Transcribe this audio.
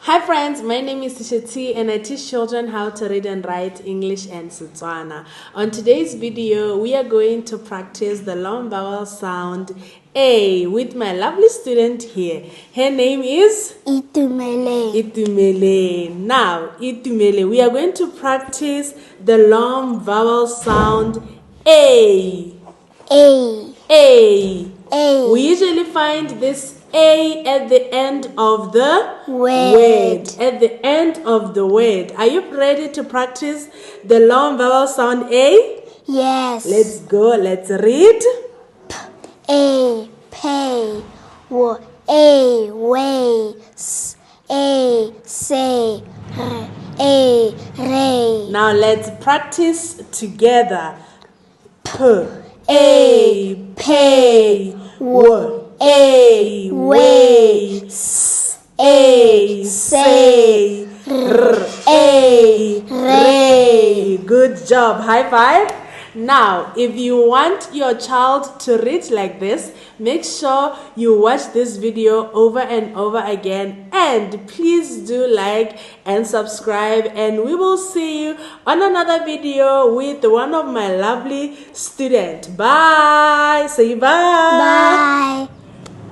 Hi friends, my name is Tisha T and I teach children how to read and write English and Setswana. On today's video, we are going to practice the long vowel sound A with my lovely student here. Her name is Itumele. Itumele. Now, Itumele, we are going to practice the long vowel sound A. A. A. A. We usually find this A at the end of the Word. At the end of the word. Are you ready to practice the long vowel sound A? Yes. Let's go. Let's read. A. Pay. W. A. Way. S. A. Say. R. A. Ray. Now let's practice together. P. A. Pay. W. A. Way. S. A. Say. R. A. Ray. Good job. High five. Now, if you want your child to read like this, make sure you watch this video over and over again, and please do like and subscribe, and we will see you on another video with one of my lovely students. Bye. Say bye. Bye.